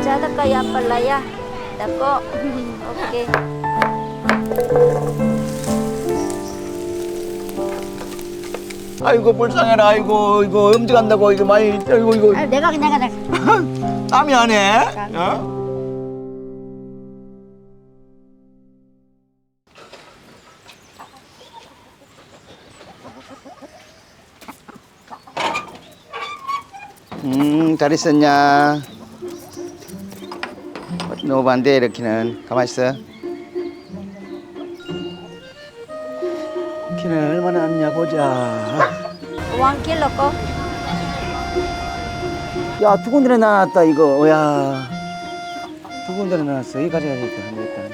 masyado kaya palaya. Dako. Okay. 아이고 불쌍해라. 아이고 이거 염증한다고 이거 많이 아이고 이거 아, 내가 그냥 땀이 안 해? 어? 잘 있었냐? 너무 반대 이렇게는 가만 있어. 키는 얼마나 왔냐 보자. 1 kilo ko. 야, 두 군데나 나왔다 이거. 야, 두 군데나 나왔어. 여기 가져야겠다. 하나, 하나.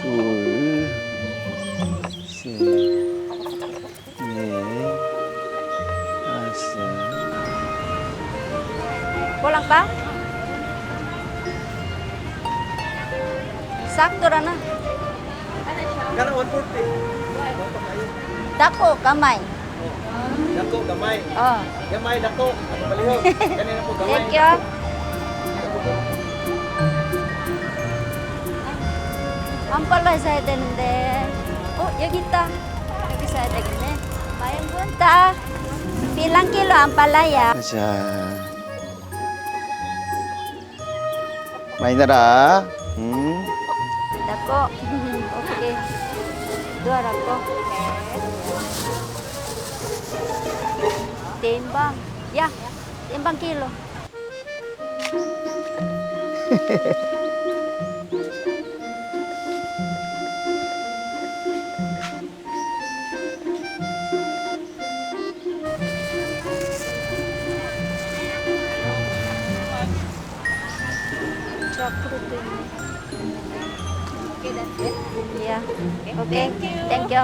둘, 셋, 넷, 다섯. Kulang pa? Sakto ra na. Kana 140. Dako, kamay. Dako gamay. Oh. Gamay dako. Ano balihog? Kanina po gamay. Thank you. 아ම්팔라에 사야 되는데. 여기 있다. 여기 사야 되겠네. 마연 분다. Bilang kilo ampalaya? 자, 많이 날아. Dako. Okay. Dua rako. Timbang. Ya, timbang kilo. Coklat ini. Oke, that's it. Iya. Oke. Thank you.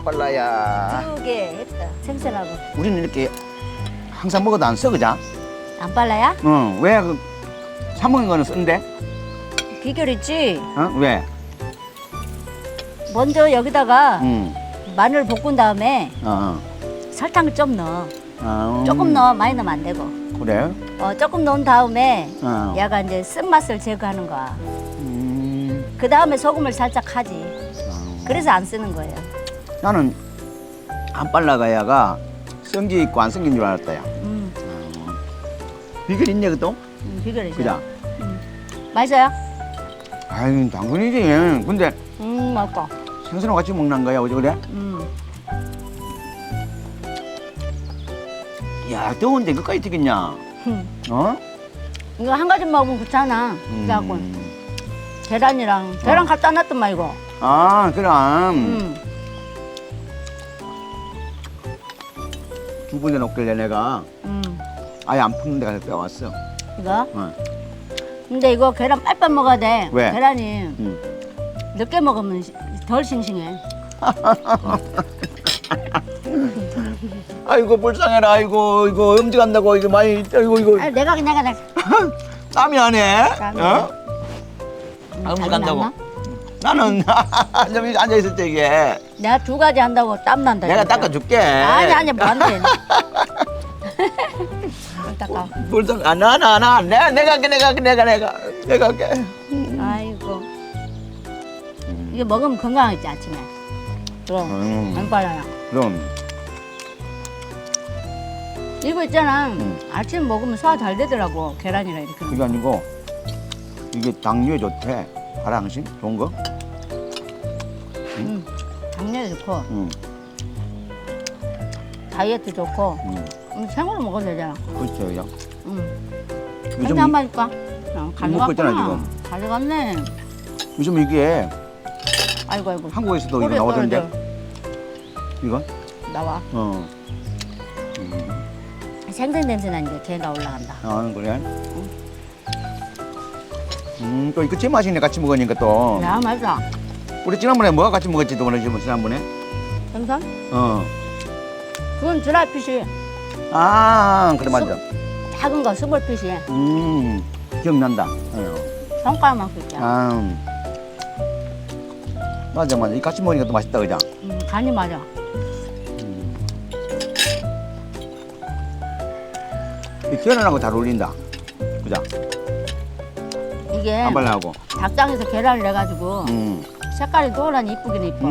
빨라야. 2개 했다. 생선하고. 우리는 이렇게 항상 먹어도 안 써, 그자? 안 빨라야? 응, 왜 그, 사먹는 거는 쓴데? 비결 있지. 어? 왜? 먼저 여기다가 응. 마늘 볶은 다음에 어. 설탕을 좀 넣어. 어. 조금 넣어. 많이 넣으면 안 되고. 그래? 조금 넣은 다음에 어. 얘가 이제 쓴맛을 제거하는 거야. 그 다음에 소금을 살짝 하지. 그래서 안 쓰는 거예요. 나는 안 빨라가야가 성기 있고 안 성긴 줄 알았다, 야. 비결 있네, 그또? 비결이죠. 그자? 맛있어요? 아유, 당근이지. 근데 맛있다. 생선하고 같이 먹는 거야, 어제 그래? 야, 더운데 그까지 튀겼냐? 어? 이거 한 가지 먹으면 귀찮아. 그래갖고 계란 갖다 놨더만 이거. 아, 그럼. 두 번째 놓길래 내가 아예 안 푸는 데 가서 빼왔어. 이거? 어. 근데 이거 계란 빨빨 먹어야 돼. 왜? 계란이 응. 늦게 먹으면 덜 싱싱해. 아이고, 불쌍해라. 아이고, 이거 음식한다고 이거 많이, 이거. 아, 내가 땀이 나네. 땀이 어? 음식한다고. 나는 좀 앉아있을 때 이게. 내가 두 가지 한다고 땀 난다. 내가 진짜. 닦아줄게. 아니 뭐 안 돼. 닦아. 불쌍, 나. 내가 할게. 아이고. 이게 먹으면 건강하지 아침에. 그럼 안 빨라요. 그럼. 이거 있잖아. 아침 먹으면 소화 잘 되더라고. 계란이랑 이렇게. 그게 아니고, 이게 당뇨에 좋대. 가라앉심? 좋은 거? 당뇨에 좋고 응. 다이어트 좋고 응. 생으로 먹어도 되잖아. 그렇죠, 야. 요즘 요즘, 한 번 줄까? 먹고 있잖아, 지금. 가져갔네. 요즘 이게 아이고. 한국에서도 이거 꼬리에 나오던데? 떨어져. 이거? 나와. 어. 생선 냄새 나니까 걔가 올라간다. 아, 그래? 또 이거 제일 맛있네, 같이 먹으니까 또. 야 맛있어. 우리 지난번에 뭐가 같이 먹었지, 또 오늘 지난번에? 생선? 어. 그건 드라이피시. 아, 그래, 맞아. 작은 거 스몰피시. 기억난다. 어. 손가락만큼 있잖아. 아. 맞아. 이 같이 먹으니까 또 맛있다, 그죠? 간이 맞아. 이 계란하고 잘 어울린다. 그죠? 이게 안 발라하고. 닭장에서 계란을 내가지고 색깔이 노란 이쁘긴 이뻐.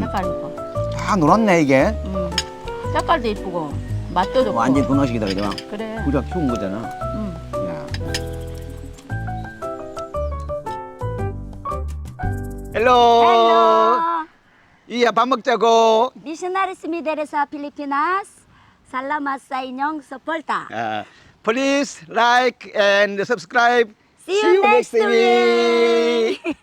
색깔이 이뻐. 다 놀았네, 이게. 색깔도 이쁘고 맛도 좋고. 완전 분화식이다, 그죠? 그래. 우리가 키운 거잖아. 야. 헬로. 이야, 밥 먹자고. Missionaries Mideresa Pilipinas. Salamat sa inyong suporta. Please like and subscribe. See you next week. week.